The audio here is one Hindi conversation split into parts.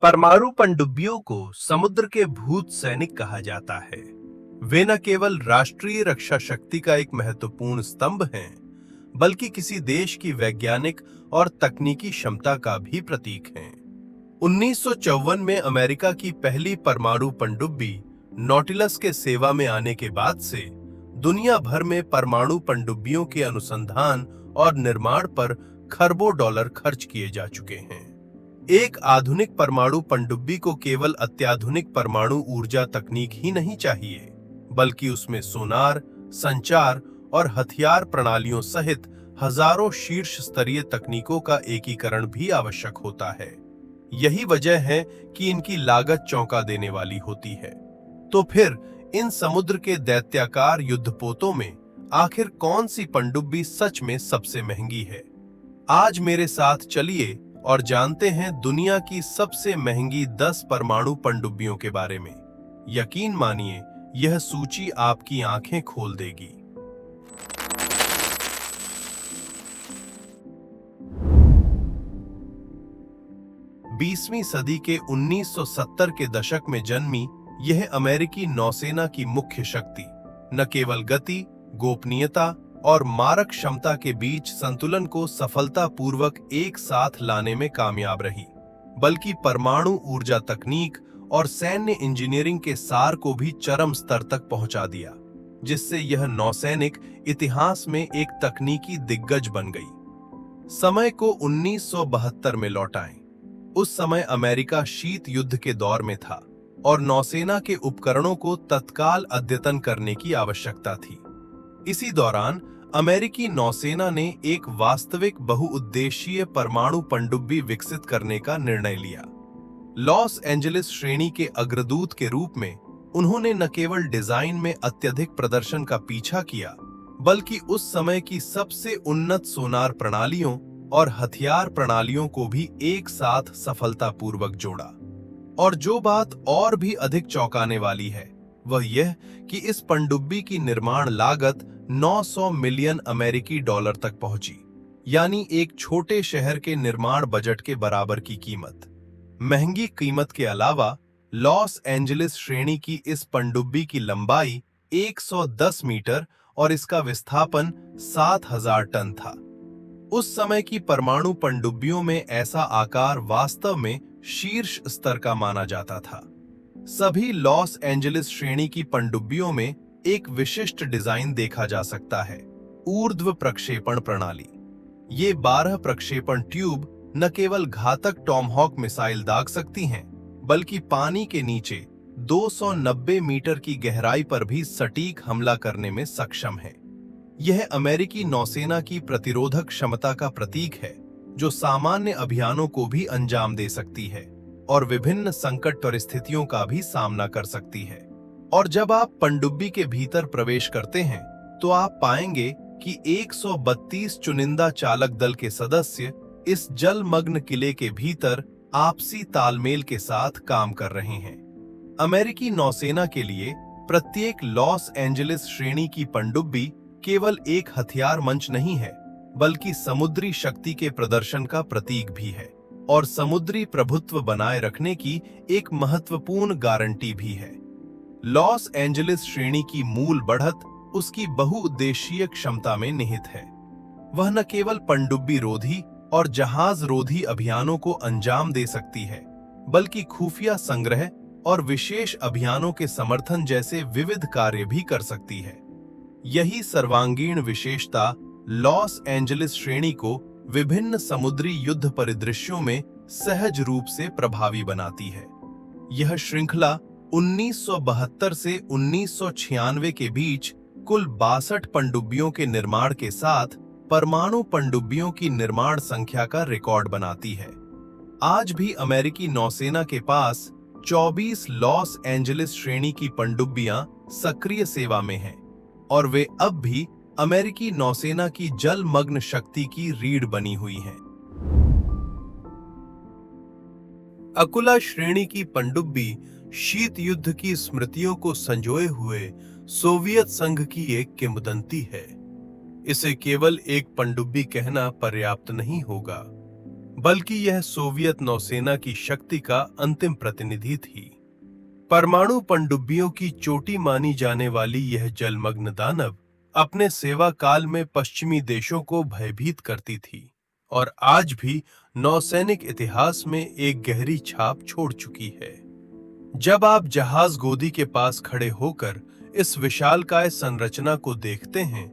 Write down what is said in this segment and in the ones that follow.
परमाणु पनडुब्बियों को समुद्र के भूत सैनिक कहा जाता है। वे न केवल राष्ट्रीय रक्षा शक्ति का एक महत्वपूर्ण स्तंभ हैं, बल्कि किसी देश की वैज्ञानिक और तकनीकी क्षमता का भी प्रतीक हैं। 1954 में अमेरिका की पहली परमाणु पनडुब्बी नॉटिलस के सेवा में आने के बाद से दुनिया भर में परमाणु पनडुब्बियों के अनुसंधान और निर्माण पर खरबों डॉलर खर्च किए जा चुके हैं। एक आधुनिक परमाणु पनडुब्बी को केवल अत्याधुनिक परमाणु ऊर्जा तकनीक ही नहीं चाहिए, बल्कि उसमें सोनार, संचार और हथियार प्रणालियों सहित हजारों शीर्ष स्तरीय तकनीकों का एकीकरण भी आवश्यक होता है। यही वजह है कि इनकी लागत चौंका देने वाली होती है। तो फिर इन समुद्र के दैत्याकार युद्धपोतों में आखिर कौन सी पनडुब्बी सच में सबसे महंगी है? आज मेरे साथ चलिए और जानते हैं दुनिया की सबसे महंगी 10 परमाणु पनडुब्बियों के बारे में। यकीन मानिए, यह सूची आपकी आंखें खोल देगी। बीसवीं सदी के 1970 के दशक में जन्मी यह अमेरिकी नौसेना की मुख्य शक्ति न केवल गति, गोपनीयता और मारक क्षमता के बीच संतुलन को सफलतापूर्वक एक साथ लाने में कामयाब रही, बल्कि परमाणु ऊर्जा तकनीक और सैन्य इंजीनियरिंग के सार को भी चरम स्तर तक पहुंचा दिया, जिससे यह नौसैनिक इतिहास में एक तकनीकी दिग्गज बन गई। समय को 1972 में लौटाएं। उस समय अमेरिका शीत युद्ध के दौर में था और नौसेना के उपकरणों को तत्काल अद्यतन करने की आवश्यकता थी। इसी दौरान अमेरिकी नौसेना ने एक वास्तविक बहुउद्देशीय परमाणु पनडुब्बी विकसित करने का निर्णय लिया। लॉस एंजलिस श्रेणी के अग्रदूत के रूप में उन्होंने न केवल डिजाइन में अत्यधिक प्रदर्शन का पीछा किया, बल्कि उस समय की सबसे उन्नत सोनार प्रणालियों और हथियार प्रणालियों को भी एक साथ सफलतापूर्वक जोड़ा। और जो बात और भी अधिक चौंकाने वाली है, वह यह कि इस पनडुब्बी की निर्माण लागत 900 मिलियन अमेरिकी डॉलर तक पहुंची, यानी एक छोटे शहर के निर्माण बजट के बराबर की कीमत। महंगी कीमत के अलावा लॉस एंजलिस श्रेणी की इस पनडुब्बी की लंबाई 110 मीटर और इसका विस्थापन 7000 टन था। उस समय की परमाणु पनडुब्बियों में ऐसा आकार वास्तव में शीर्ष स्तर का माना जाता था। सभी लॉस एंजलिस श्रेणी की पनडुब्बियों में एक विशिष्ट डिजाइन देखा जा सकता है, ऊर्ध्व प्रक्षेपण प्रणाली। ये 12 प्रक्षेपण ट्यूब न केवल घातक टॉमहॉक मिसाइल दाग सकती हैं, बल्कि पानी के नीचे 290 मीटर की गहराई पर भी सटीक हमला करने में सक्षम है। यह अमेरिकी नौसेना की प्रतिरोधक क्षमता का प्रतीक है, जो सामान्य अभियानों को भी अंजाम दे सकती है और विभिन्न संकट परिस्थितियों का भी सामना कर सकती है। और जब आप पनडुब्बी के भीतर प्रवेश करते हैं, तो आप पाएंगे कि 132 चुनिंदा चालक दल के सदस्य इस जलमग्न किले के भीतर आपसी तालमेल के साथ काम कर रहे हैं। अमेरिकी नौसेना के लिए प्रत्येक लॉस एंजलिस श्रेणी की पनडुब्बी केवल एक हथियार मंच नहीं है, बल्कि समुद्री शक्ति के प्रदर्शन का प्रतीक भी है और समुद्री प्रभुत्व बनाए रखने की एक महत्वपूर्ण गारंटी भी है। लॉस एंजलिस श्रेणी की मूल बढ़त उसकी बहुउद्देशीय क्षमता में निहित है। वह न केवल पनडुब्बी रोधी और जहाज रोधी अभियानों को अंजाम दे सकती है, बल्कि खुफिया संग्रह और विशेष अभियानों के समर्थन जैसे विविध कार्य भी कर सकती है। यही सर्वांगीण विशेषता लॉस एंजलिस श्रेणी को विभिन्न समुद्री युद्ध परिदृश्यों में सहज रूप से प्रभावी बनाती है। यह श्रृंखला 1972 से 1996 के बीच कुल 62 पनडुब्बियों के निर्माण के साथ परमाणु पनडुब्बियों की निर्माण संख्या का रिकॉर्ड बनाती है। आज भी अमेरिकी नौसेना के पास 24 लॉस एंजलिस श्रेणी की पनडुब्बियां सक्रिय सेवा में हैं और वे अब भी अमेरिकी नौसेना की जलमग्न शक्ति की रीढ़ बनी हुई हैं। अकुला श्रेणी की पनडुब्बी शीत युद्ध की स्मृतियों को संजोए हुए सोवियत संघ की एक किंवदंती है। इसे केवल एक पनडुब्बी कहना पर्याप्त नहीं होगा, बल्कि यह सोवियत नौसेना की शक्ति का अंतिम प्रतिनिधि थी। परमाणु पनडुब्बियों की चोटी मानी जाने वाली यह जलमग्न दानव अपने सेवा काल में पश्चिमी देशों को भयभीत करती थी और आज भी नौसैनिक इतिहास में एक गहरी छाप छोड़ चुकी है। जब आप जहाज गोदी के पास खड़े होकर इस विशालकाय संरचना को देखते हैं,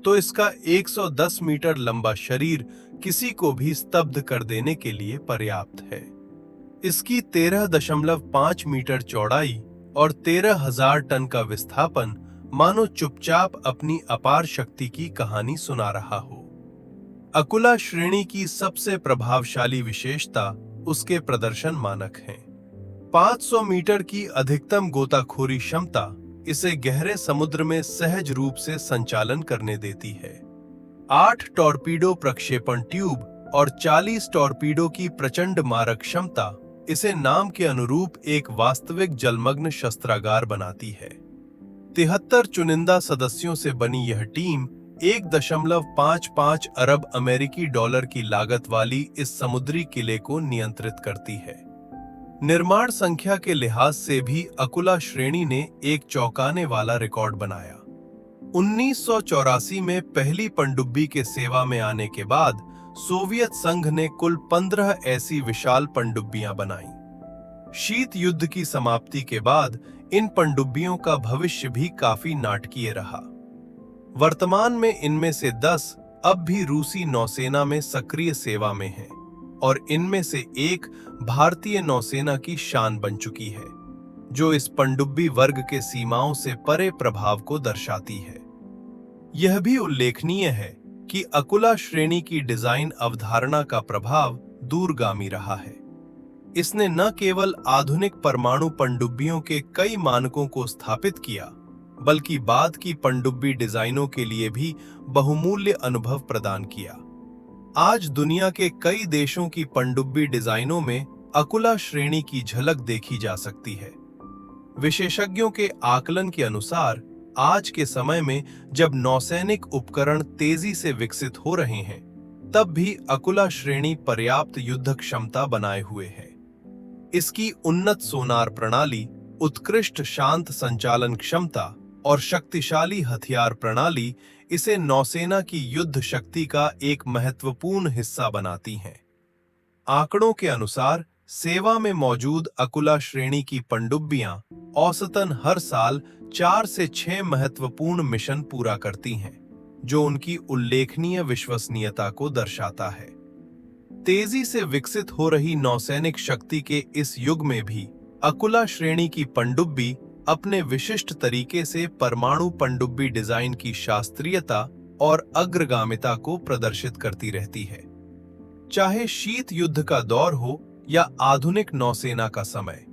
तो इसका 110 मीटर लंबा शरीर किसी को भी स्तब्ध कर देने के लिए पर्याप्त है। इसकी 13.5 मीटर चौड़ाई और 13,000 टन का विस्थापन मानो चुपचाप अपनी अपार शक्ति की कहानी सुना रहा हो। अकुला श्रेणी की सबसे प्रभावशाली विशेषता उसके प्रदर्शन मानक हैं। 500 मीटर की अधिकतम गोताखोरी क्षमता इसे गहरे समुद्र में सहज रूप से संचालन करने देती है। 8 टॉर्पीडो प्रक्षेपण ट्यूब और 40 टॉर्पीडो की प्रचंड मारक क्षमता इसे नाम के अनुरूप एक वास्तविक जलमग्न शस्त्रागार बनाती है। 73 चुनिंदा सदस्यों से बनी यह टीम 1.55 अरब अमेरिकी डॉलर की लागत वाली इस समुद्री किले को नियंत्रित करती है। निर्माण संख्या के लिहाज से भी अकुला श्रेणी ने एक चौंकाने वाला रिकॉर्ड बनाया। 1984 में पहली पनडुब्बी के सेवा में आने के बाद सोवियत संघ ने कुल 15 ऐसी विशाल पनडुब्बियां बनाईं। शीत युद्ध की समाप्ति के बाद इन पनडुब्बियों का भविष्य भी काफी नाटकीय रहा। वर्तमान में इनमें से 10 अब भी रूसी नौसेना में सक्रिय सेवा में हैं और इनमें से एक भारतीय नौसेना की शान बन चुकी है, जो इस पनडुब्बी वर्ग के सीमाओं से परे प्रभाव को दर्शाती है। यह भी उल्लेखनीय है कि अकुला श्रेणी की डिजाइन अवधारणा का प्रभाव दूरगामी रहा है। इसने न केवल आधुनिक परमाणु पनडुब्बियों के कई मानकों को स्थापित किया, बल्कि बाद की पनडुब्बी डिजाइनों के लिए भी बहुमूल्य अनुभव प्रदान किया। आज दुनिया के कई देशों की पनडुब्बी डिजाइनों में अकुला श्रेणी की झलक देखी जा सकती है। विशेषज्ञों के आकलन के अनुसार आज के समय में जब नौसैनिक उपकरण तेजी से विकसित हो रहे हैं, तब भी अकुला श्रेणी पर्याप्त युद्ध क्षमता बनाए हुए है। इसकी उन्नत सोनार प्रणाली, उत्कृष्ट शांत संचालन क्षमता और शक्तिशाली हथियार प्रणाली इसे नौसेना की युद्ध शक्ति का एक महत्वपूर्ण हिस्सा बनाती हैं। आंकड़ों के अनुसार सेवा में मौजूद अकुला श्रेणी की पनडुब्बियां औसतन हर साल 4 से 6 महत्वपूर्ण मिशन पूरा करती हैं, जो उनकी उल्लेखनीय विश्वसनीयता को दर्शाता है। तेजी से विकसित हो रही नौसैनिक शक्ति के इस युग में भी अकुला श्रेणी की पनडुब्बी अपने विशिष्ट तरीके से परमाणु पनडुब्बी डिजाइन की शास्त्रीयता और अग्रगामिता को प्रदर्शित करती रहती है। चाहे शीत युद्ध का दौर हो या आधुनिक नौसेना का समय,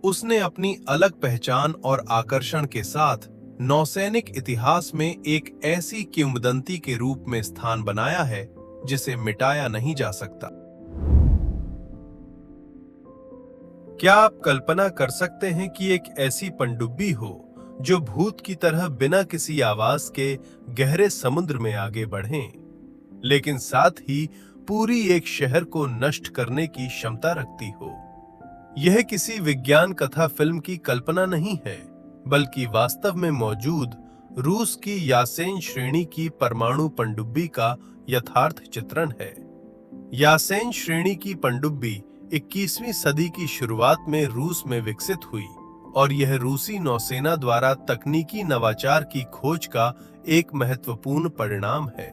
उसने अपनी अलग पहचान और आकर्षण के साथ नौसैनिक इतिहास में एक ऐसी किंवदंती के रूप में स्थान बनाया है जिसे मिटाया नहीं जा सकता। क्या आप कल्पना कर सकते हैं कि एक ऐसी पनडुब्बी हो जो भूत की तरह बिना किसी आवाज के गहरे समुद्र में आगे बढ़े, लेकिन साथ ही पूरी एक शहर को नष्ट करने की क्षमता रखती हो? यह किसी विज्ञान कथा फिल्म की कल्पना नहीं है, बल्कि वास्तव में मौजूद रूस की यासेन श्रेणी की परमाणु पनडुब्बी का यथार्थ चित्रण है। यासेन श्रेणी की पनडुब्बी 21वीं सदी की शुरुआत में रूस में विकसित हुई और यह रूसी नौसेना द्वारा तकनीकी नवाचार की खोज का एक महत्वपूर्ण परिणाम है।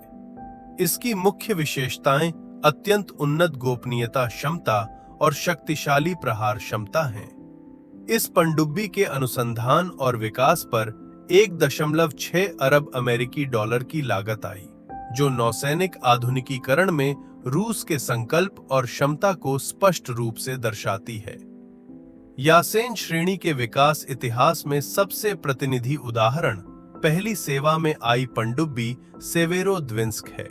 इसकी मुख्य विशेषताएं अत्यंत उन्नत गोपनीयता क्षमता और शक्तिशाली प्रहार क्षमता हैं। इस पनडुब्बी के अनुसंधान और विकास पर 1.6 अरब अमेरिकी डॉलर की लागत आई, जो नौसैनिक आधुनिकीकरण में रूस के संकल्प और क्षमता को स्पष्ट रूप से दर्शाती है। यासेन श्रेणी के विकास इतिहास में सबसे प्रतिनिधि उदाहरण पहली सेवा में आई पनडुब्बी सेवेरोद्विंस्क है।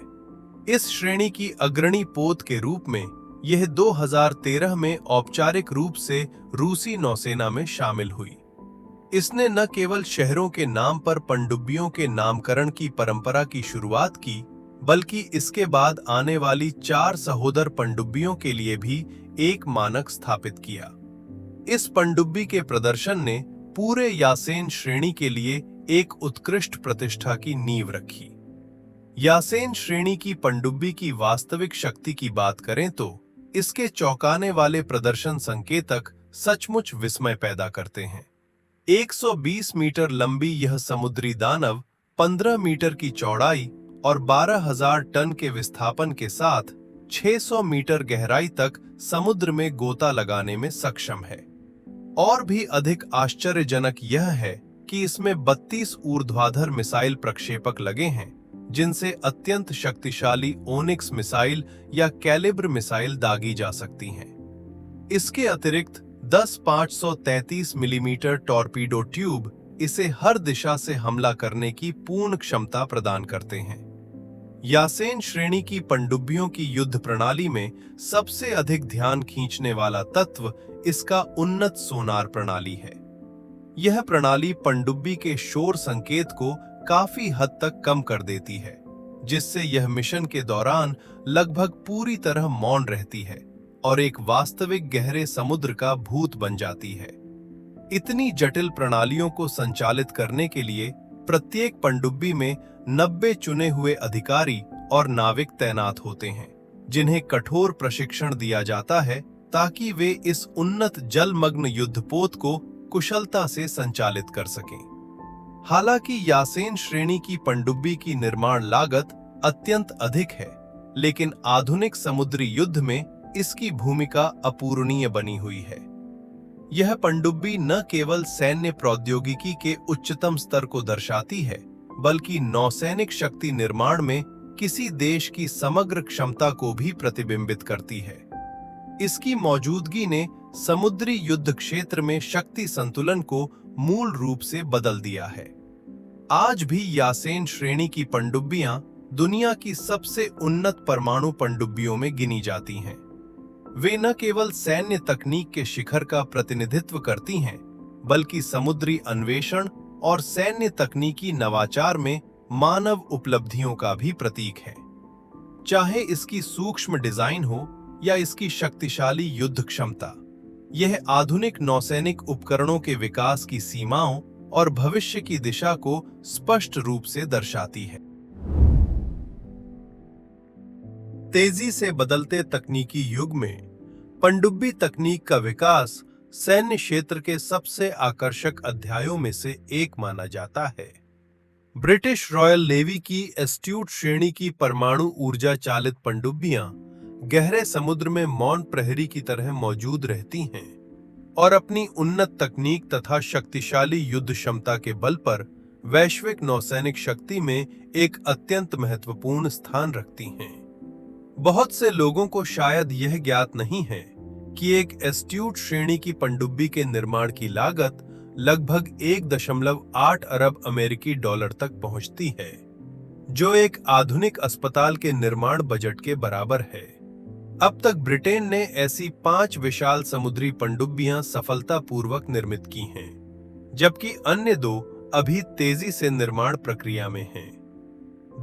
इस श्रेणी की अग्रणी पोत के रूप में यह 2013 में औपचारिक रूप से रूसी नौसेना में शामिल हुई। इसने न केवल शहरों के नाम पर पनडुब्बियों के नामकरण की परंपरा की शुरुआत की, बल्कि इसके बाद आने वाली 4 सहोदर पनडुब्बियों के लिए भी एक मानक स्थापित किया। इस पनडुब्बी के प्रदर्शन ने पूरे यासेन श्रेणी के लिए एक उत्कृष्ट प्रतिष्ठा की नींव रखी। यासेन श्रेणी की पनडुब्बी की वास्तविक शक्ति की बात करें तो इसके चौंकाने वाले प्रदर्शन संकेतक सचमुच विस्मय पैदा करते हैं। 120 मीटर लंबी यह समुद्री दानव 15 मीटर की चौड़ाई और 12,000 टन के विस्थापन के साथ 600 मीटर गहराई तक समुद्र में गोता लगाने में सक्षम है। और भी अधिक आश्चर्यजनक यह है कि इसमें 32 ऊर्ध्वाधर मिसाइल प्रक्षेपक लगे हैं, जिनसे अत्यंत शक्तिशाली ओनिक्स मिसाइल या कैलिब्र मिसाइल दागी जा सकती हैं। इसके अतिरिक्त 10 533 मिलीमीटर टॉर्पीडो ट्यूब इसे हर दिशा से हमला करने की पूर्ण क्षमता प्रदान करते हैं। यासेन श्रेणी की पनडुब्बियों की युद्ध प्रणाली में सबसे अधिक ध्यान खींचने वाला तत्व इसका उन्नत सोनार प्रणाली है। यह प्रणाली पनडुब्बी के शोर संकेत को काफी हद तक कम कर देती है, जिससे यह मिशन के दौरान लगभग पूरी तरह मौन रहती है और एक वास्तविक गहरे समुद्र का भूत बन जाती है। इतनी जटिल प्रणालियों को संचालित करने के लिए प्रत्येक पनडुब्बी में 90 चुने हुए अधिकारी और नाविक तैनात होते हैं, जिन्हें कठोर प्रशिक्षण दिया जाता है ताकि वे इस उन्नत जलमग्न युद्धपोत को कुशलता से संचालित कर सकें। हालांकि यासेन श्रेणी की पनडुब्बी की निर्माण लागत अत्यंत अधिक है, लेकिन आधुनिक समुद्री युद्ध में इसकी भूमिका अपूरणीय बनी हुई है। यह पनडुब्बी न केवल सैन्य प्रौद्योगिकी के उच्चतम स्तर को दर्शाती है, बल्कि नौसैनिक शक्ति निर्माण में किसी देश की समग्र क्षमता को भी प्रतिबिंबित करती है। इसकी मौजूदगी ने समुद्री युद्ध क्षेत्र में शक्ति संतुलन को मूल रूप से बदल दिया है। आज भी यासेन श्रेणी की पनडुब्बियां दुनिया की सबसे उन्नत परमाणु पनडुब्बियों में गिनी जाती हैं। वे न केवल सैन्य तकनीक के शिखर का प्रतिनिधित्व करती हैं, बल्कि समुद्री अन्वेषण और सैन्य तकनीकी नवाचार में मानव उपलब्धियों का भी प्रतीक है। चाहे इसकी सूक्ष्म डिजाइन हो या इसकी शक्तिशाली युद्ध क्षमता, यह आधुनिक नौसैनिक उपकरणों के विकास की सीमाओं और भविष्य की दिशा को स्पष्ट रूप से दर्शाती है। तेजी से बदलते तकनीकी युग में पनडुब्बी तकनीक का विकास सैन्य क्षेत्र के सबसे आकर्षक अध्यायों में से एक माना जाता है। ब्रिटिश रॉयल नेवी की एस्ट्यूट श्रेणी की परमाणु ऊर्जा चालित पनडुब्बियां गहरे समुद्र में मौन प्रहरी की तरह मौजूद रहती हैं और अपनी उन्नत तकनीक तथा शक्तिशाली युद्ध क्षमता के बल पर वैश्विक नौसैनिक शक्ति में एक अत्यंत महत्वपूर्ण स्थान रखती हैं। बहुत से लोगों को शायद यह ज्ञात नहीं है कि एक एस्ट्यूट श्रेणी की पनडुब्बी के निर्माण की लागत लगभग 1.8 अरब अमेरिकी डॉलर तक पहुंचती है, जो एक आधुनिक अस्पताल के निर्माण बजट के बराबर है। अब तक ब्रिटेन ने ऐसी 5 विशाल समुद्री पनडुब्बियां सफलतापूर्वक निर्मित की हैं, जबकि अन्य 2 अभी तेजी से निर्माण प्रक्रिया में हैं।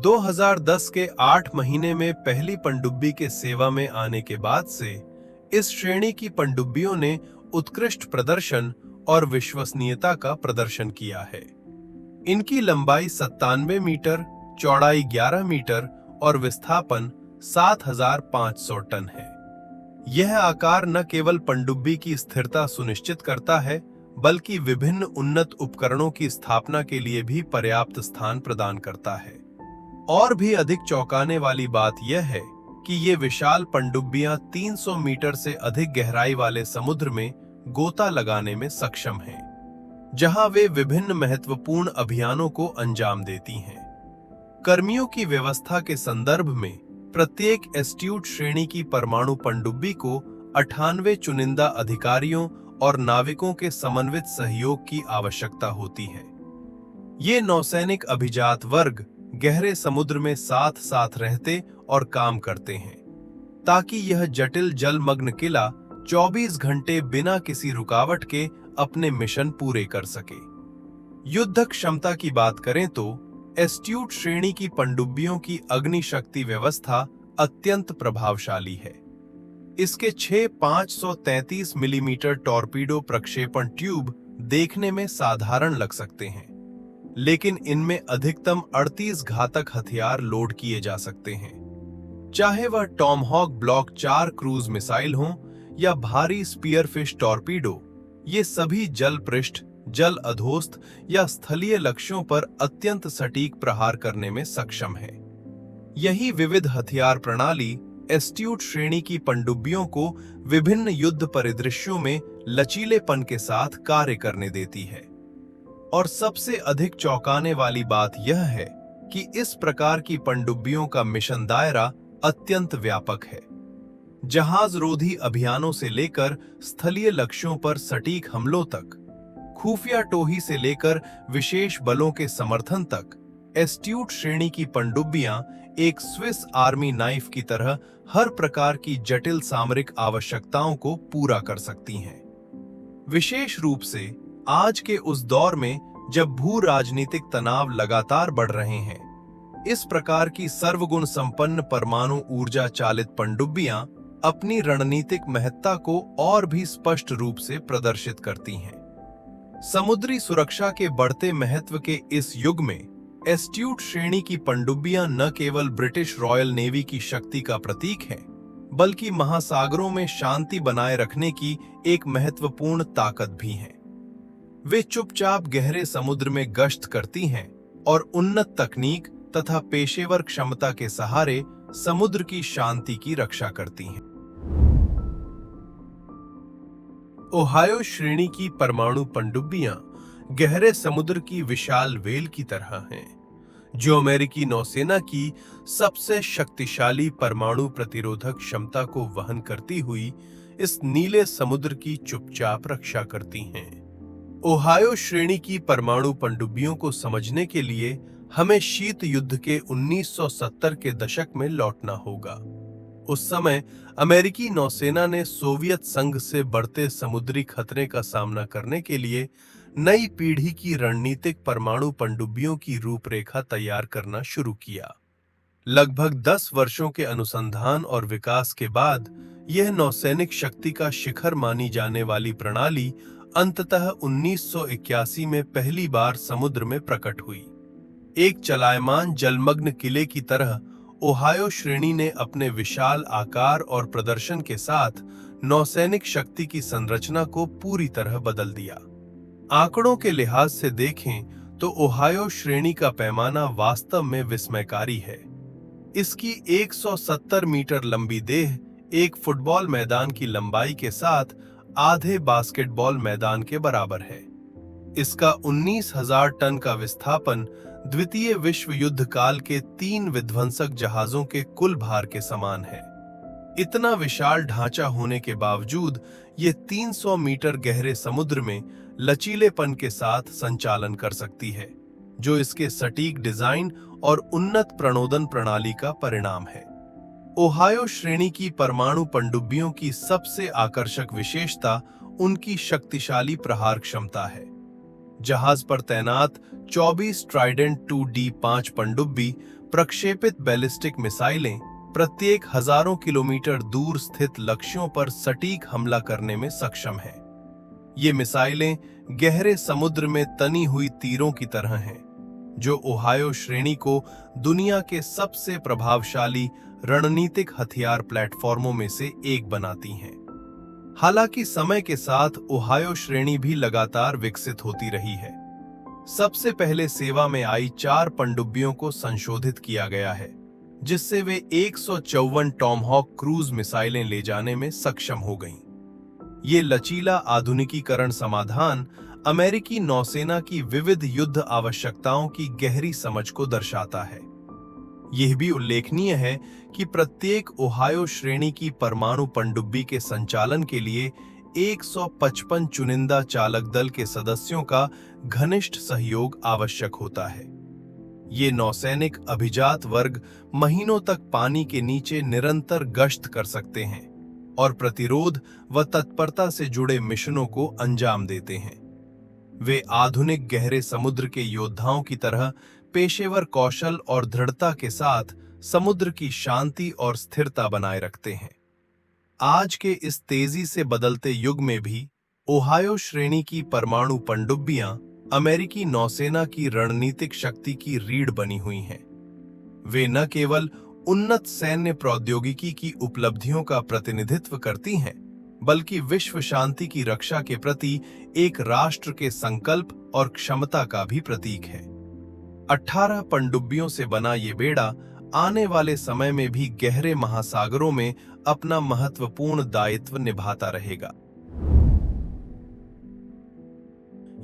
2010 के 8 महीने में पहली पनडुब्बी के सेवा में आने के बाद से इस श्रेणी की पनडुब्बियों ने उत्कृष्ट प्रदर्शन और विश्वसनीयता का प्रदर्शन किया है। इनकी लंबाई 97 मीटर, चौड़ाई 11 मीटर और विस्थापन 7,500 टन है। यह आकार न केवल पनडुब्बी की स्थिरता सुनिश्चित करता है, बल्कि विभिन्न उन्नत उपकरणों की स्थापना के लिए भी पर्याप्त स्थान प्रदान करता है। और भी अधिक चौंकाने वाली बात यह है कि ये विशाल पनडुब्बियां 300 मीटर से अधिक गहराई वाले समुद्र में गोता लगाने में सक्षम हैं, जहां वे विभिन्न महत्वपूर्ण अभियानों को अंजाम देती हैं। कर्मियों की व्यवस्था के संदर्भ में प्रत्येक एस्ट्यूट श्रेणी की परमाणु पनडुब्बी को 98 चुनिंदा अधिकारियों और नाविकों के समन्वित सहयोग की आवश्यकता होती है। ये नौसैनिक अभिजात वर्ग गहरे समुद्र में साथ साथ रहते और काम करते हैं, ताकि यह जटिल जलमग्न किला 24 घंटे बिना किसी रुकावट के अपने मिशन पूरे कर सके। युद्ध क्षमता की बात करें तो एस्ट्यूट श्रेणी की पनडुब्बियों की अग्निशक्ति व्यवस्था अत्यंत प्रभावशाली है। इसके 6 533 मिलीमीटर टॉर्पीडो प्रक्षेपण ट्यूब देखने में साधारण लग सकते हैं, लेकिन इनमें अधिकतम 38 घातक हथियार लोड किए जा सकते हैं। चाहे वह टॉमहॉक ब्लॉक 4 क्रूज मिसाइल हों या भारी स्पीयरफिश टॉर्पीडो, ये सभी जल पृष्ठ, जल अधोस्त या स्थलीय लक्ष्यों पर अत्यंत सटीक प्रहार करने में सक्षम है। यही विविध हथियार प्रणाली एस्ट्यूट श्रेणी की पनडुब्बियों को विभिन्न युद्ध परिदृश्यों में लचीलेपन के साथ कार्य करने देती है। और सबसे अधिक चौंकाने वाली बात यह है कि इस प्रकार की पनडुब्बियों का मिशन दायरा अत्यंत व्यापक है। जहाज रोधी अभियानों से लेकर स्थलीय लक्ष्यों पर सटीक हमलों तक, खुफिया टोही से लेकर विशेष बलों के समर्थन तक, एस्ट्यूट श्रेणी की पनडुब्बियां एक स्विस आर्मी नाइफ की तरह हर प्रकार की जटिल सामरिक आवश्यकताओं को पूरा कर सकती हैं। विशेष रूप से आज के उस दौर में जब भू राजनीतिक तनाव लगातार बढ़ रहे हैं, इस प्रकार की सर्वगुण संपन्न परमाणु ऊर्जा चालित पनडुब्बियां अपनी रणनीतिक महत्ता को और भी स्पष्ट रूप से प्रदर्शित करती हैं। समुद्री सुरक्षा के बढ़ते महत्व के इस युग में एस्ट्यूट श्रेणी की पनडुब्बियां न केवल ब्रिटिश रॉयल नेवी की शक्ति का प्रतीक हैं, बल्कि महासागरों में शांति बनाए रखने की एक महत्वपूर्ण ताकत भी हैं। वे चुपचाप गहरे समुद्र में गश्त करती हैं और उन्नत तकनीक तथा पेशेवर क्षमता के सहारे समुद्र की शांति की रक्षा करती हैं। ओहायो श्रेणी की परमाणु पनडुब्बियां गहरे समुद्र की विशाल वेल की तरह हैं, जो अमेरिकी नौसेना की सबसे शक्तिशाली परमाणु प्रतिरोधक क्षमता को वहन करती हुई इस नीले समुद्र की चुपचाप रक्षा करती हैं। ओहायो श्रेणी की परमाणु पनडुब्बियों को समझने के लिए हमें शीत युद्ध के 1970 के दशक में लौटना होगा। उस समय अमेरिकी नौसेना ने सोवियत संघ से बढ़ते समुद्री खतरे का सामना करने के लिए नई पीढ़ी की रणनीतिक परमाणु पनडुब्बियों की रूपरेखा तैयार करना शुरू किया। लगभग 10 वर्षों के अनुसंधान और विकास के बाद यह नौसैनिक शक्ति का शिखर मानी जाने वाली प्रणाली अंततः 1981 में पहली बार समुद्र में प्रकट हुई। एक चलायमान जलमग्न किले की तरह ओहायो श्रेणी ने अपने विशाल आकार और प्रदर्शन के साथ नौसैनिक शक्ति की संरचना को पूरी तरह बदल दिया। आंकड़ों के लिहाज से देखें तो ओहायो श्रेणी का पैमाना वास्तव में विस्मयकारी है। इसकी 170 मीटर लंबी देह एक फुटबॉल मैदान की लंबाई के साथ आधे बास्केटबॉल मैदान के बराबर है। इसका 19,000 टन का विस्थापन द्वितीय विश्व युद्ध काल के 3 विध्वंसक जहाजों के कुल भार के समान है। इतना विशाल ढांचा होने के बावजूद ये 300 मीटर गहरे समुद्र में लचीलेपन के साथ संचालन कर सकती है, जो इसके सटीक डिजाइन और उन्नत प्रणोदन प्रणाली का परिणाम है। ओहायो श्रेणी की परमाणु पनडुब्बियों की सबसे आकर्षक विशेषता उनकी शक्तिशाली प्रहार क्षमता है। जहाज पर तैनात 24 ट्राइडेंट 2D5 पनडुब्बी प्रक्षेपित बैलिस्टिक मिसाइलें प्रत्येक हजारों किलोमीटर दूर स्थित लक्ष्यों पर सटीक हमला करने में सक्षम हैं। ये मिसाइलें गहरे समुद्र में तनी हुई तीरों की तरह हैं, जो ओहायो श्रेणी को दुनिया के सबसे प्रभावशाली रणनीतिक हथियार प्लेटफॉर्मों में से एक बनाती हैं। हालांकि समय के साथ ओहायो श्रेणी भी लगातार विकसित होती रही है। सबसे पहले सेवा में आई 4 पनडुब्बियों को संशोधित किया गया है, जिससे वे 154 टॉमहॉक क्रूज मिसाइलें ले जाने में सक्षम हो गईं। ये लचीला आधुनिकीकरण समाधान अमेरिकी नौसेना की विविध युद्ध आवश्यकताओं की गहरी समझ को दर्शाता है। यह भी उल्लेखनीय है कि प्रत्येक ओहायो श्रेणी की परमाणु पनडुब्बी के संचालन के लिए 155 चुनिंदा चालक दल के सदस्यों का घनिष्ठ सहयोग आवश्यक होता है। ये नौसैनिक अभिजात वर्ग महीनों तक पानी के नीचे निरंतर गश्त कर सकते हैं और प्रतिरोध व तत्परता से जुड़े मिशनों को अंजाम देते हैं। वे आधुनिक गहरे समुद्र के योद्धाओं की तरह पेशेवर कौशल और दृढ़ता के साथ समुद्र की शांति और स्थिरता बनाए रखते हैं। आज के इस तेजी से बदलते युग में भी ओहायो श्रेणी की परमाणु पनडुब्बियां अमेरिकी नौसेना की रणनीतिक शक्ति की रीढ़ बनी हुई हैं। वे न केवल उन्नत सैन्य प्रौद्योगिकी की उपलब्धियों का प्रतिनिधित्व करती हैं, बल्कि विश्व शांति की रक्षा के प्रति एक राष्ट्र के संकल्प और क्षमता का भी प्रतीक है। 18 पनडुब्बियों से बना ये बेड़ा आने वाले समय में भी गहरे महासागरों में अपना महत्वपूर्ण दायित्व निभाता रहेगा।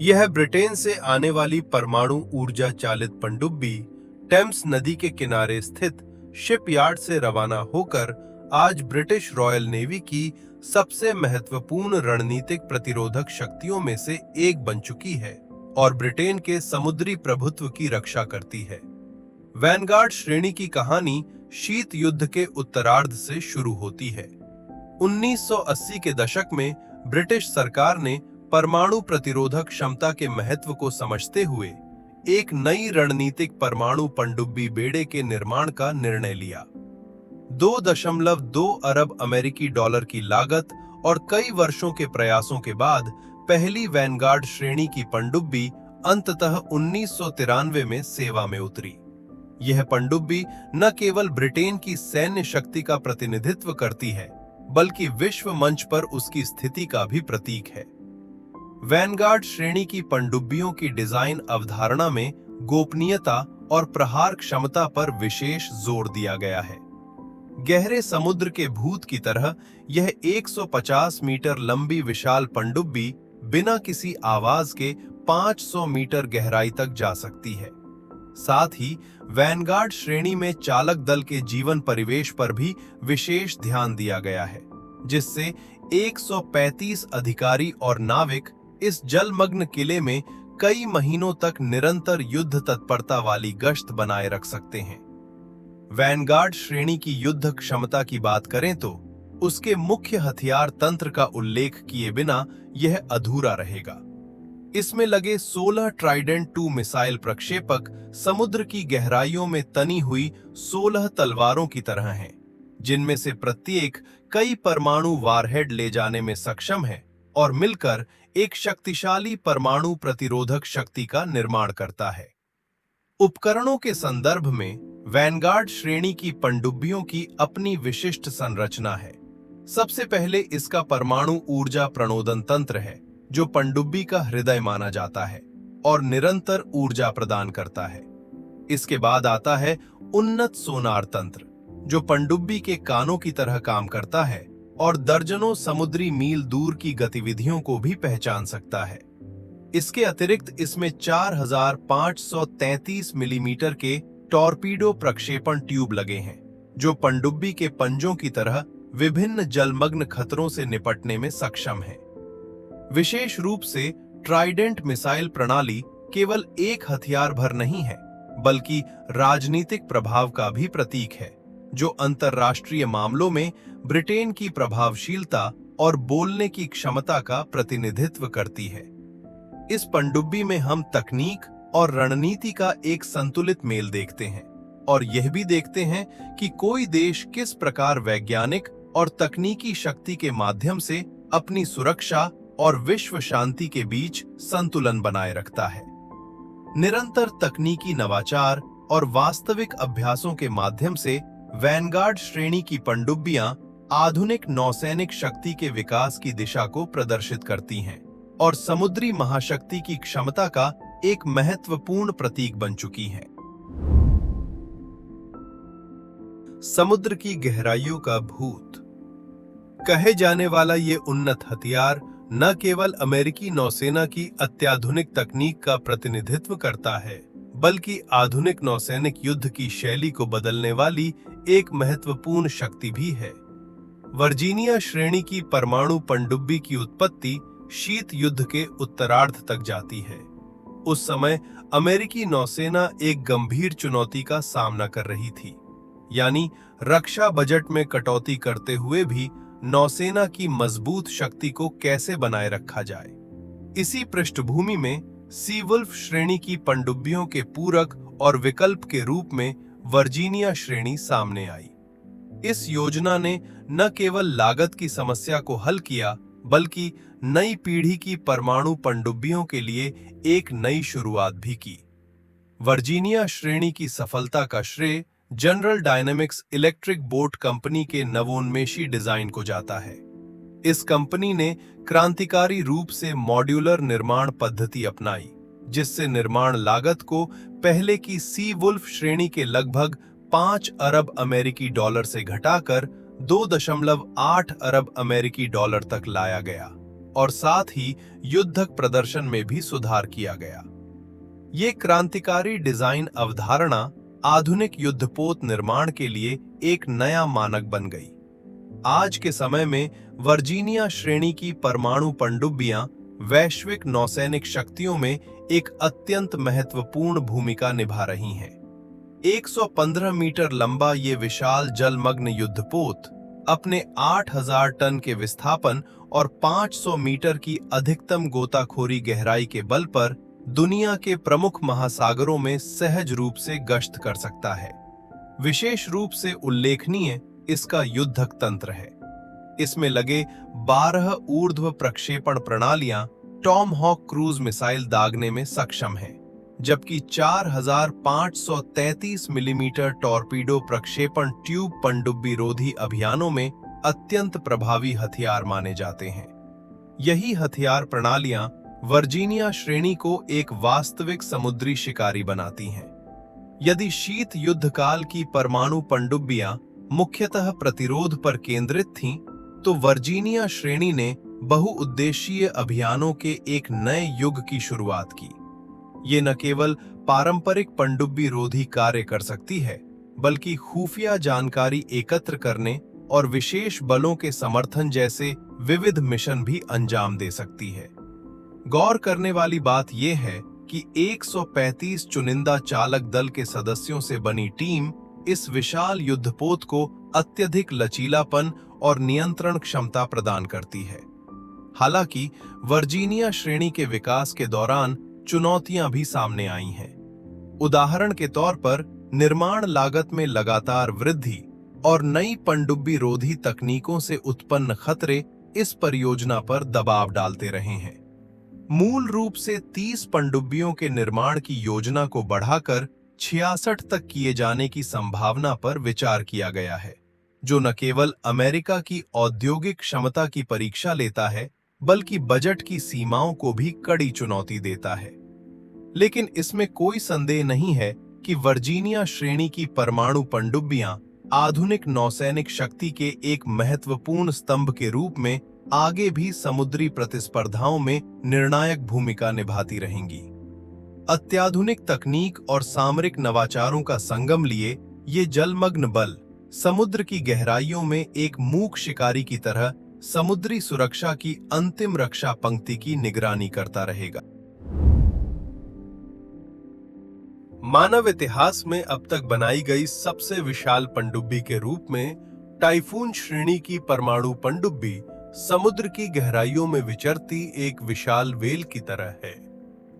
यह ब्रिटेन से आने वाली परमाणु ऊर्जा चालित पनडुब्बी टेम्स नदी के किनारे स्थित शिपयार्ड से रवाना होकर आज ब्रिटिश रॉयल नेवी की सबसे महत्वपूर्ण रणनीतिक प्रतिरोधक शक्तियों में से एक बन चुकी है और ब्रिटेन के समुद्री प्रभुत्व की रक्षा करती है। वैनगार्ड श्रेणी की कहानी शीत युद्ध के उत्तरार्ध से शुरू होती है। 1980 के दशक में ब्रिटिश सरकार ने परमाणु प्रतिरोधक क्षमता के महत्व को समझते हुए एक नई रणनीतिक परमाणु पनडुब्बी बेड़े के निर्माण का निर्णय लिया। 2.2 अरब अमेरिकी डॉलर की लागत और कई वर्षों के प्रयासों के बाद पहली वैनगार्ड श्रेणी की पनडुब्बी अंततः 1993 में सेवा में उतरी। यह पनडुब्बी न केवल ब्रिटेन की सैन्य शक्ति का प्रतिनिधित्व करती है, बल्कि विश्व मंच पर उसकी स्थिति का भी प्रतीक है। वैनगार्ड श्रेणी की पनडुब्बियों की डिजाइन अवधारणा में गोपनीयता और प्रहार क्षमता पर विशेष जोर दिया गया है। गहरे समुद्र के भूत की तरह यह 150 मीटर लंबी विशाल पनडुब्बी बिना किसी आवाज के 500 मीटर गहराई तक जा सकती है। साथ ही वैनगार्ड श्रेणी में चालक दल के जीवन परिवेश पर भी विशेष ध्यान दिया गया है, जिससे 135 अधिकारी और नाविक इस जलमग्न किले में कई महीनों तक निरंतर युद्ध तत्परता वाली गश्त बनाए रख सकते हैं। वैनगार्ड श्रेणी की युद्ध क्षमता की बात करें तो उसके मुख्य हथियार तंत्र का उल्लेख किए बिना यह अधूरा रहेगा। इसमें लगे 16 ट्राइडेंट 2 मिसाइल प्रक्षेपक समुद्र की गहराइयों में तनी हुई 16 तलवारों की तरह हैं, जिनमें से प्रत्येक कई परमाणु वारहेड ले जाने में सक्षम है और मिलकर एक शक्तिशाली परमाणु प्रतिरोधक शक्ति का निर्माण करता है। उपकरणों के संदर्भ में वैनगार्ड श्रेणी की पनडुब्बियों की अपनी विशिष्ट संरचना है। सबसे पहले इसका परमाणु ऊर्जा प्रणोदन तंत्र है, जो पनडुब्बी का हृदय माना जाता है और निरंतर ऊर्जा प्रदान करता है। इसके बाद आता है उन्नत सोनार तंत्र, जो पनडुब्बी के कानों की तरह काम करता है और दर्जनों समुद्री मील दूर की गतिविधियों को भी पहचान सकता है। इसके अतिरिक्त इसमें 4533 मिलीमीटर के टॉर्पीडो प्रक्षेपण ट्यूब लगे हैं, जो पनडुब्बी के पंजों की तरह विभिन्न जलमग्न खतरों से निपटने में सक्षम है। विशेष रूप से ट्राइडेंट मिसाइल प्रणाली केवल एक हथियार भर नहीं है, बल्कि राजनीतिक प्रभाव का भी प्रतीक है, जो अंतर्राष्ट्रीय मामलों में ब्रिटेन की प्रभावशीलता और बोलने की क्षमता का प्रतिनिधित्व करती है। इस पनडुब्बी में हम तकनीक और रणनीति का एक संतुलित मेल देखते हैं और यह भी देखते हैं कि कोई देश किस प्रकार वैज्ञानिक और तकनीकी शक्ति के माध्यम से अपनी सुरक्षा और विश्व शांति के बीच संतुलन बनाए रखता है। निरंतर तकनीकी नवाचार और वास्तविक अभ्यासों के माध्यम से वैनगार्ड श्रेणी की पनडुब्बियां आधुनिक नौसैनिक शक्ति के विकास की दिशा को प्रदर्शित करती हैं और समुद्री महाशक्ति की क्षमता का एक महत्वपूर्ण प्रतीक बन चुकी हैं। समुद्र की गहराइयों का भूत कहे जाने वाला ये उन्नत हथियार न केवल अमेरिकी नौसेना की अत्याधुनिक तकनीक का प्रतिनिधित्व करता है, बल्कि आधुनिक नौसैनिक युद्ध की शैली को बदलने वाली एक महत्वपूर्ण शक्ति भी है। वर्जीनिया श्रेणी की परमाणु पनडुब्बी की उत्पत्ति शीत युद्ध के उत्तरार्ध तक जाती है। उस समय अमेरिकी नौसेना एक गंभीर चुनौती का सामना कर रही थी, यानी रक्षा बजट में कटौती करते हुए भी नौसेना की मजबूत शक्ति को कैसे बनाए रखा जाए। इसी पृष्ठभूमि में सीवुल्फ श्रेणी की पनडुब्बियों के पूरक और विकल्प के रूप में वर्जीनिया श्रेणी सामने आई। इस योजना ने न केवल लागत की समस्या को हल किया, बल्कि नई पीढ़ी की परमाणु पनडुब्बियों के लिए एक नई शुरुआत भी की। वर्जीनिया श्रेणी की सफलता का श्रेय general dynamics electric boat company के नवोन्मेषी डिजाइन को जाता है। इस कंपनी ने क्रांतिकारी रूप से मॉड्यूलर निर्माण पद्धति अपनाई, जिससे निर्माण लागत को पहले की सी वुल्फ श्रेणी के लगभग 5 अरब अमेरिकी डॉलर से घटाकर 2.8 अरब अमेरिकी डॉलर तक लाया गया और साथ ही युद्धक प्रदर्शन में भी सुधार किया गया। ये क्रांतिकारी डिजाइन अवधारणा आधुनिक युद्धपोत निर्माण के लिए एक नया मानक बन गई। आज के समय में वर्जीनिया श्रेणी की परमाणु पनडुब्बियां वैश्विक नौसैनिक शक्तियों में एक अत्यंत महत्वपूर्ण भूमिका निभा रही हैं। 115 मीटर लंबा ये विशाल जलमग्न युद्धपोत अपने 8000 टन के विस्थापन और 500 मीटर की अधिकतम गोताखोरी गहराई के बल पर दुनिया के प्रमुख महासागरों में सहज रूप से गश्त कर सकता है। विशेष रूप से उल्लेखनीय इसका युद्धक तंत्र है। इसमें लगे 12 ऊर्ध्व प्रक्षेपण प्रणालियां टॉम हॉक क्रूज मिसाइल दागने में सक्षम हैं, जबकि 4533 मिलीमीटर टॉर्पीडो प्रक्षेपण ट्यूब पनडुब्बी रोधी अभियानों में अत्यंत प्रभावी हथियार माने जाते हैं। यही हथियार प्रणालियां वर्जीनिया श्रेणी को एक वास्तविक समुद्री शिकारी बनाती हैं। यदि शीत युद्ध काल की परमाणु पनडुब्बियां मुख्यतः प्रतिरोध पर केंद्रित थीं, तो वर्जीनिया श्रेणी ने बहुउद्देशीय अभियानों के एक नए युग की शुरुआत की। ये न केवल पारंपरिक पनडुब्बी रोधी कार्य कर सकती है, बल्कि खुफिया जानकारी एकत्र करने और विशेष बलों के समर्थन जैसे विविध मिशन भी अंजाम दे सकती है। गौर करने वाली बात यह है कि 135 चुनिंदा चालक दल के सदस्यों से बनी टीम इस विशाल युद्धपोत को अत्यधिक लचीलापन और नियंत्रण क्षमता प्रदान करती है। हालांकि वर्जीनिया श्रेणी के विकास के दौरान चुनौतियां भी सामने आई हैं। उदाहरण के तौर पर निर्माण लागत में लगातार वृद्धि और नई पनडुब्बी रोधी तकनीकों से उत्पन्न खतरे इस परियोजना पर दबाव डालते रहे हैं। मूल रूप से 30 पनडुब्बियों के निर्माण की योजना को बढ़ाकर 66 तक किए जाने की संभावना पर विचार किया गया है, जो न केवल अमेरिका की औद्योगिक क्षमता की परीक्षा लेता है, बल्कि बजट की सीमाओं को भी कड़ी चुनौती देता है। लेकिन इसमें कोई संदेह नहीं है कि वर्जीनिया श्रेणी की परमाणु पनडुब्बियां आधुनिक नौसैनिक शक्ति के एक महत्वपूर्ण स्तंभ के रूप में आगे भी समुद्री प्रतिस्पर्धाओं में निर्णायक भूमिका निभाती रहेंगी। अत्याधुनिक तकनीक और सामरिक नवाचारों का संगम लिए ये जलमग्न बल समुद्र की गहराइयों में एक मूक शिकारी की तरह समुद्री सुरक्षा की अंतिम रक्षा पंक्ति की निगरानी करता रहेगा। मानव इतिहास में अब तक बनाई गई सबसे विशाल पनडुब्बी के रूप में टाइफून श्रेणी की परमाणु पनडुब्बी समुद्र की गहराइयों में विचरती एक विशाल वेल की तरह है।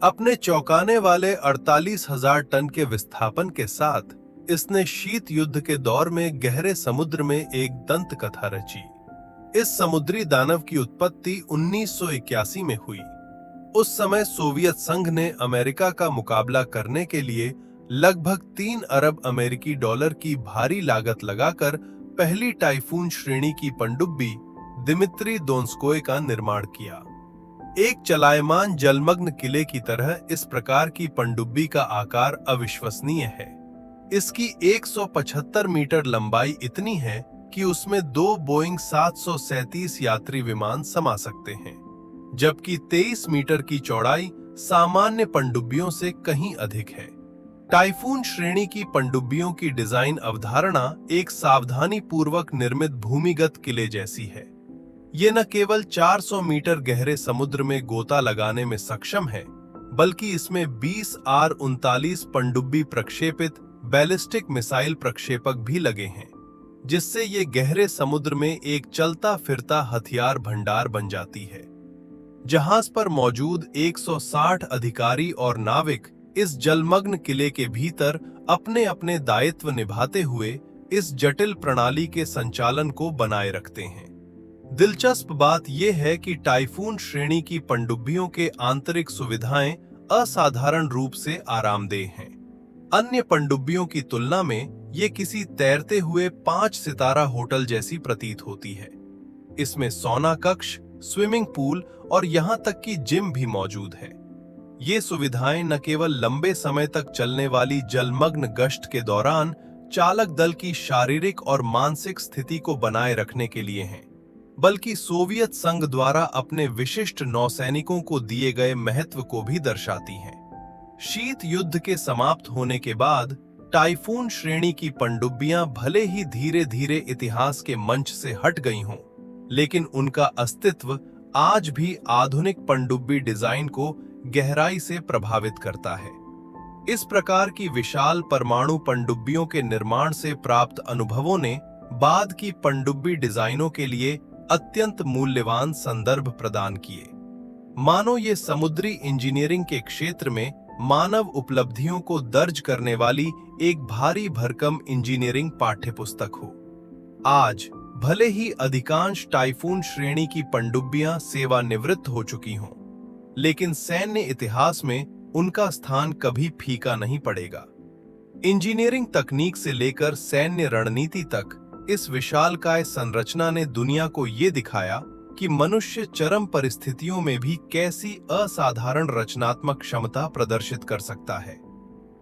अपने चौंकाने वाले 48,000 टन के विस्थापन के साथ इसने शीत युद्ध के दौर में गहरे समुद्र में एक दंत कथा रची। इस समुद्री दानव की उत्पत्ति 1981 में हुई। उस समय सोवियत संघ ने अमेरिका का मुकाबला करने के लिए लगभग 3 अरब अमेरिकी डॉलर की भारी लागत लगाकर पहली टाइफून श्रेणी की पनडुब्बी दिमित्री दोनस्कोय का निर्माण किया। एक चलायमान जलमग्न किले की तरह इस प्रकार की पनडुब्बी का आकार अविश्वसनीय है। इसकी 175 मीटर लंबाई इतनी है कि उसमें 2 बोइंग 737 यात्री विमान समा सकते हैं, जबकि 23 मीटर की चौड़ाई सामान्य पनडुब्बियों से कहीं अधिक है। टाइफून श्रेणी की पनडुब्बियों की डिजाइन अवधारणा एक सावधानी पूर्वक निर्मित भूमिगत किले जैसी है। ये न केवल 400 मीटर गहरे समुद्र में गोता लगाने में सक्षम है, बल्कि इसमें 20 R-39 पनडुब्बी प्रक्षेपित बैलिस्टिक मिसाइल प्रक्षेपक भी लगे हैं, जिससे ये गहरे समुद्र में एक चलता फिरता हथियार भंडार बन जाती है। जहाज पर मौजूद 160 अधिकारी और नाविक इस जलमग्न किले के भीतर अपने अपने दायित्व निभाते हुए इस जटिल प्रणाली के संचालन को बनाए रखते हैं। दिलचस्प बात यह है कि टाइफून श्रेणी की पनडुब्बियों के आंतरिक सुविधाएं असाधारण रूप से आरामदेह हैं। अन्य पनडुब्बियों की तुलना में ये किसी तैरते हुए 5 सितारा होटल जैसी प्रतीत होती है। इसमें सौना कक्ष, स्विमिंग पूल और यहाँ तक कि जिम भी मौजूद है। ये सुविधाएं न केवल लंबे समय तक चलने वाली जलमग्न गश्त के दौरान चालक दल की शारीरिक और मानसिक स्थिति को बनाए रखने के लिए हैं, बल्कि सोवियत संघ द्वारा अपने विशिष्ट नौसैनिकों को दिए गए महत्व को भी दर्शाती हैं। शीत युद्ध के समाप्त होने के बाद टाइफून श्रेणी की पनडुब्बियां भले ही धीरे धीरे इतिहास के मंच से हट गई हों, लेकिन उनका अस्तित्व आज भी आधुनिक पनडुब्बी डिजाइन को गहराई से प्रभावित करता है। इस प्रकार की विशाल परमाणु पनडुब्बियों के निर्माण से प्राप्त अनुभवों ने बाद की पनडुब्बी डिजाइनों के लिए अत्यंत मूल्यवान संदर्भ प्रदान किए। मानो ये समुद्री इंजीनियरिंग के क्षेत्र में मानव उपलब्धियों को दर्ज करने वाली एक भारी भरकम इंजीनियरिंग पाठ्यपुस्तक हो। आज भले ही अधिकांश टाइफून श्रेणी की पनडुब्बियां सेवानिवृत्त हो चुकी हों, लेकिन सैन्य इतिहास में उनका स्थान कभी फीका नहीं पड़ेगा। इंजीनियरिंग तकनीक से लेकर सैन्य रणनीति तक इस विशालकाय संरचना ने दुनिया को ये दिखाया कि मनुष्य चरम परिस्थितियों में भी कैसी असाधारण रचनात्मक क्षमता प्रदर्शित कर सकता है।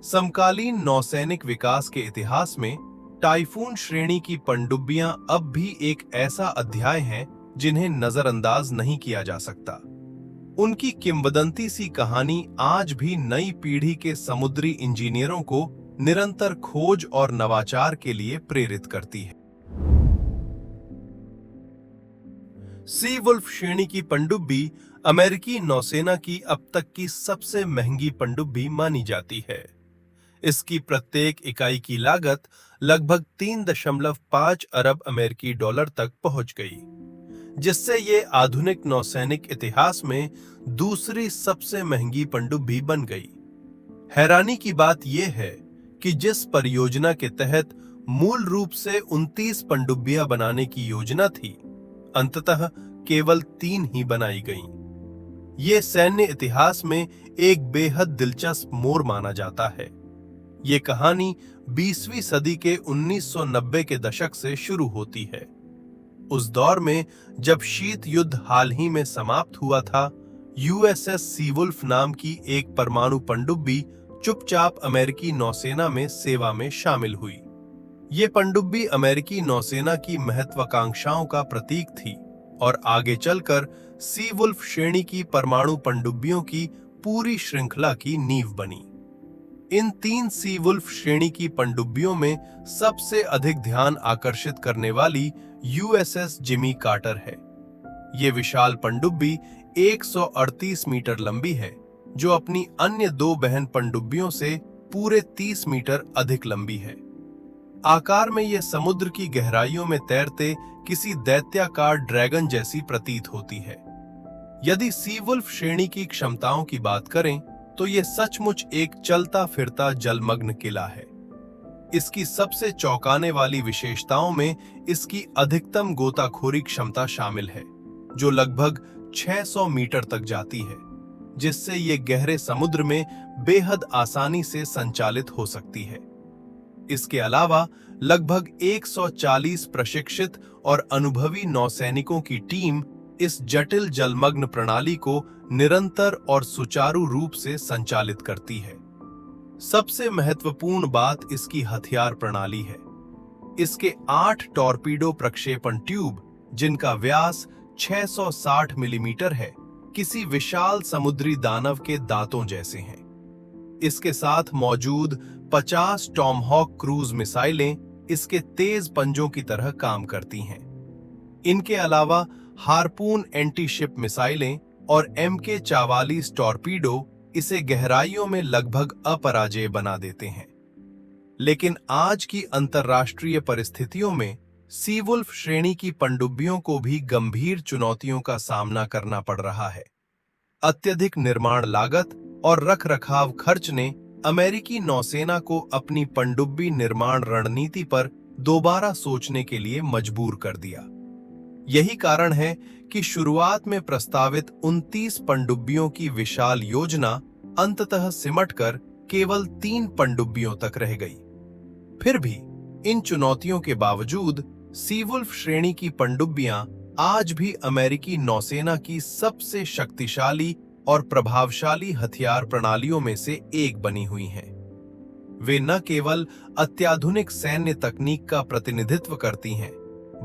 समकालीन नौसैनिक विकास के इतिहास में टाइफून श्रेणी की पनडुब्बियां अब भी एक ऐसा अध्याय हैं जिन्हें नजरअंदाज नहीं किया जा सकता। उनकी किंवदंती सी कहानी आज भी नई पीढ़ी के समुद्री इंजीनियरों को निरंतर खोज और नवाचार के लिए प्रेरित करती है। सी वुल्फ श्रेणी की पनडुब्बी अमेरिकी नौसेना की अब तक की सबसे महंगी पनडुब्बी मानी जाती है। इसकी प्रत्येक इकाई की लागत लगभग 3.5 अरब अमेरिकी डॉलर तक पहुंच गई, जिससे ये आधुनिक नौसैनिक इतिहास में दूसरी सबसे महंगी पनडुब्बी बन गई। हैरानी की बात यह है कि जिस परियोजना के तहत मूल रूप से 29 पनडुब्बियां बनाने की योजना थी, अंततः केवल 3 ही बनाई गईं। ये सैन्य इतिहास में एक बेहद दिलचस्प मोड़ माना जाता है। ये कहानी 20वीं सदी के 1990 के दशक से शुरू होती है। उस दौर में जब शीत युद्ध हाल ही में समाप्त हुआ था, यूएसएस सीवुल्फ नाम की एक परमाणु पनडुब्बी चुपचाप अमेरिकी नौसेना में सेवा में शामिल हुई। ये पनडुब्बी अमेरिकी नौसेना की महत्वाकांक्षाओं का प्रतीक थी और आगे चलकर सीवुल्फ श्रेणी की परमाणु पनडुब्बियों की पूरी श्रृंखला की नींव बनी। इन 3 सीवुल्फ श्रेणी की पनडुब्बियों में सबसे अधिक ध्यान आकर्षित करने वाली यूएसएस जिमी कार्टर है। ये विशाल पनडुब्बी 138 मीटर लंबी है, जो अपनी अन्य 2 बहन पनडुब्बियों से पूरे 30 मीटर अधिक लंबी है। आकार में यह समुद्र की गहराइयों में तैरते किसी दैत्याकार ड्रैगन जैसी प्रतीत होती है। यदि सीवुल्फ श्रेणी की क्षमताओं की बात करें तो यह सचमुच एक चलता फिरता जलमग्न किला है। इसकी सबसे चौंकाने वाली विशेषताओं में इसकी अधिकतम गोताखोरी क्षमता शामिल है, जो लगभग 600 मीटर तक जाती है, जिससे ये गहरे समुद्र में बेहद आसानी से संचालित हो सकती है। इसके अलावा लगभग 140 प्रशिक्षित और अनुभवी नौसैनिकों की टीम इस जटिल जलमग्न प्रणाली को निरंतर और सुचारू रूप से संचालित करती है। सबसे महत्वपूर्ण बात इसकी हथियार प्रणाली है। इसके 8 टॉर्पीडो प्रक्षेपण ट्यूब, जिनका व्यास 660 मिलीमीटर है, किसी विशाल समुद्री दानव के दांतों जैसे हैं। इसके साथ मौजूद 50 टॉमहॉक क्रूज मिसाइलें इसके तेज पंजों की तरह काम करती हैं। इनके अलावा हार्पून एंटी शिप मिसाइलें और MK-44 टॉर्पीडो इसे गहराइयों में लगभग अपराजेय बना देते हैं। लेकिन आज की अंतर्राष्ट्रीय परिस्थितियों में सीवुल्फ श्रेणी की पनडुब्बियों को भी गंभीर चुनौतियों का सामना करना पड़ रहा है। अत्यधिक निर्माण लागत, और रखरखाव खर्च ने अमेरिकी नौसेना को अपनी पनडुब्बी निर्माण रणनीति पर दोबारा सोचने के लिए मजबूर कर दिया। यही कारण है कि शुरुआत में प्रस्तावित 29 पनडुब्बियों की विशाल योजना अंततः सिमटकर केवल 3 पनडुब्बियों तक रह गई। फिर भी इन चुनौतियों के बावजूद सीवुल्फ श्रेणी की पनडुब्बियां आज भी अमेरिकी नौसेना की सबसे शक्तिशाली और प्रभावशाली हथियार प्रणालियों में से एक बनी हुई हैं। वे न केवल अत्याधुनिक सैन्य तकनीक का प्रतिनिधित्व करती हैं,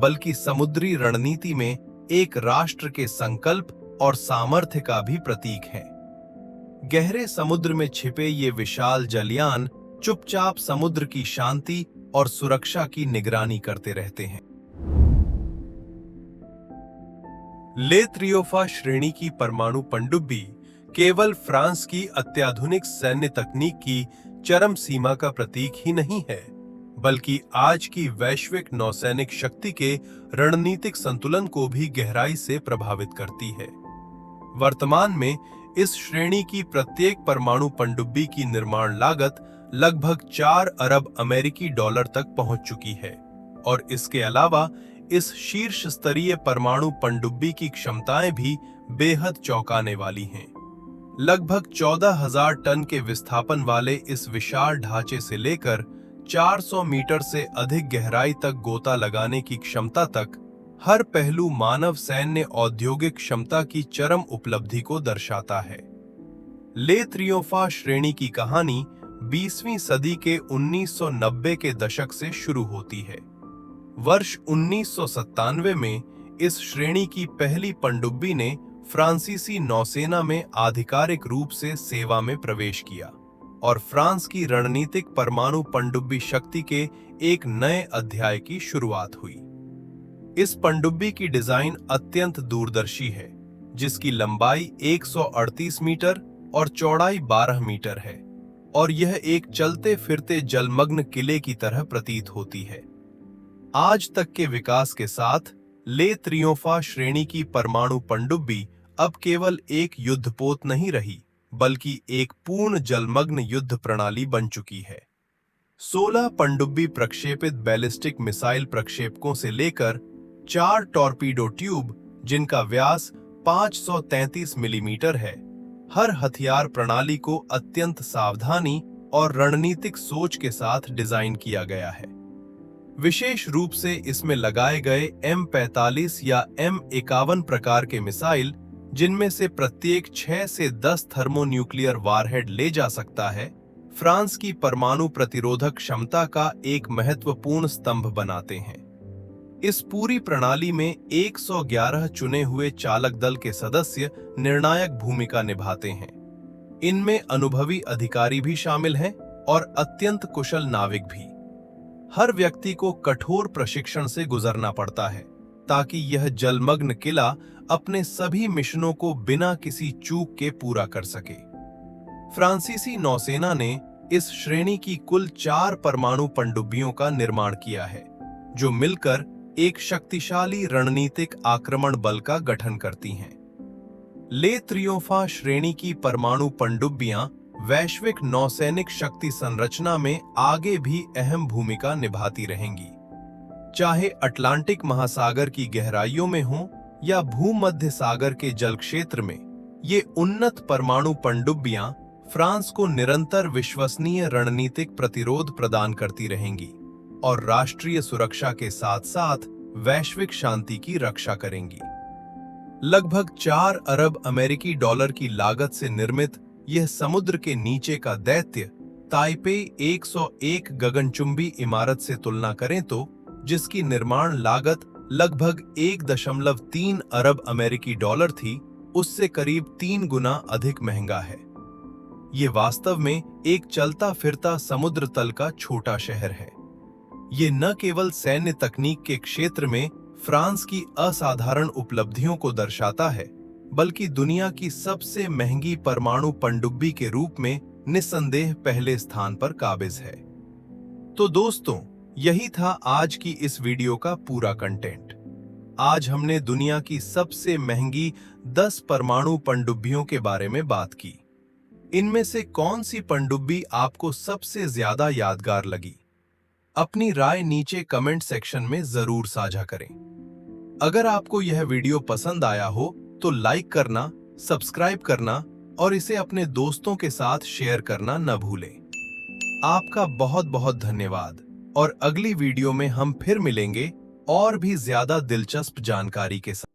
बल्कि समुद्री रणनीति में एक राष्ट्र के संकल्प और सामर्थ्य का भी प्रतीक हैं। गहरे समुद्र में छिपे ये विशाल जलयान चुपचाप समुद्र की शांति और सुरक्षा की निगरानी करते रहते हैं। ले त्रियोफा श्रेणी की परमाणु पनडुब्बी केवल फ्रांस की अत्याधुनिक सैन्य तकनीक की चरम सीमा का प्रतीक ही नहीं है, बल्कि आज की वैश्विक नौसैनिक शक्ति के रणनीतिक संतुलन को भी गहराई से प्रभावित करती है। वर्तमान में इस श्रेणी की प्रत्येक परमाणु पनडुब्बी की निर्माण लागत लगभग 4 अरब अमेरिकी डॉलर तक पहुंच चुकी है और इसके अलावा इस शीर्ष स्तरीय परमाणु पनडुब्बी की क्षमताएं भी बेहद चौंकाने वाली हैं। लगभग 14,000 टन के विस्थापन वाले इस विशाल ढांचे से लेकर 400 मीटर से अधिक गहराई तक गोता लगाने की क्षमता तक हर पहलू मानव सैन्य औद्योगिक क्षमता की चरम उपलब्धि को दर्शाता है। ले त्रियोफा श्रेणी की कहानी 20वीं सदी के 1990 के दशक से शुरू होती है। वर्ष 1997 में इस श्रेणी की पहली पनडुब्बी ने फ्रांसीसी नौसेना में आधिकारिक रूप से सेवा में प्रवेश किया और फ्रांस की रणनीतिक परमाणु पनडुब्बी शक्ति के एक नए अध्याय की शुरुआत हुई। इस पनडुब्बी की डिजाइन अत्यंत दूरदर्शी है, जिसकी लंबाई 138 मीटर और चौड़ाई 12 मीटर है और यह एक चलते फिरते जलमग्न किले की तरह प्रतीत होती है। आज तक के विकास के साथ ले त्रियोफा श्रेणी की परमाणु पनडुब्बी अब केवल एक युद्धपोत नहीं रही, बल्कि एक पूर्ण जलमग्न युद्ध प्रणाली बन चुकी है। 16 पनडुब्बी प्रक्षेपित बैलिस्टिक मिसाइल प्रक्षेपकों से लेकर 4 टॉर्पीडो ट्यूब, जिनका व्यास 533 मिलीमीटर है, हर हथियार प्रणाली को अत्यंत सावधानी और रणनीतिक सोच के साथ डिजाइन किया गया है। विशेष रूप से इसमें लगाए गए M45 या M51 प्रकार के मिसाइल, जिनमें से प्रत्येक 6 से 10 थर्मोन्यूक्लियर वारहेड ले जा सकता है, फ्रांस की परमाणु प्रतिरोधक क्षमता का एक महत्वपूर्ण स्तंभ बनाते हैं। इस पूरी प्रणाली में 111 चुने हुए चालक दल के सदस्य निर्णायक भूमिका निभाते हैं। इनमें अनुभवी अधिकारी भी शामिल हैं और अत्यंत कुशल नाविक भी। हर व्यक्ति को कठोर प्रशिक्षण से गुजरना पड़ता है ताकि यह जलमग्न किला अपने सभी मिशनों को बिना किसी चूक के पूरा कर सके। फ्रांसीसी नौसेना ने इस श्रेणी की कुल 4 परमाणु पनडुब्बियों का निर्माण किया है, जो मिलकर एक शक्तिशाली रणनीतिक आक्रमण बल का गठन करती हैं। ले त्रियोफा श्रेणी की परमाणु पनडुब्बियां वैश्विक नौसैनिक शक्ति संरचना में आगे भी अहम भूमिका निभाती रहेंगी। चाहे अटलांटिक महासागर की गहराइयों में हो या भूमध्य सागर के जल क्षेत्र में, ये उन्नत परमाणु पनडुब्बियां फ्रांस को निरंतर विश्वसनीय रणनीतिक प्रतिरोध प्रदान करती रहेंगी और राष्ट्रीय सुरक्षा के साथ साथ वैश्विक शांति की रक्षा करेंगी। लगभग 4 अरब अमेरिकी डॉलर की लागत से निर्मित यह समुद्र के नीचे का दैत्य ताइपे 101 गगनचुंबी इमारत से तुलना करें तो, जिसकी निर्माण लागत लगभग 1.3 अरब अमेरिकी डॉलर थी, उससे करीब 3 गुना अधिक महंगा है। ये वास्तव में एक चलता फिरता समुद्र तल का छोटा शहर है। ये न केवल सैन्य तकनीक के क्षेत्र में फ्रांस की असाधारण उपलब्धियों को दर्शाता है, बल्कि दुनिया की सबसे महंगी परमाणु पनडुब्बी के रूप में निस्संदेह पहले स्थान पर काबिज है। तो दोस्तों, यही था आज की इस वीडियो का पूरा कंटेंट। आज हमने दुनिया की सबसे महंगी 10 परमाणु पनडुब्बियों के बारे में बात की। इनमें से कौन सी पनडुब्बी आपको सबसे ज्यादा यादगार लगी? अपनी राय नीचे कमेंट सेक्शन में जरूर साझा करें। अगर आपको यह वीडियो पसंद आया हो तो लाइक करना, सब्सक्राइब करना और इसे अपने दोस्तों के साथ शेयर करना न भूलें। आपका बहुत बहुत धन्यवाद और अगली वीडियो में हम फिर मिलेंगे और भी ज्यादा दिलचस्प जानकारी के साथ।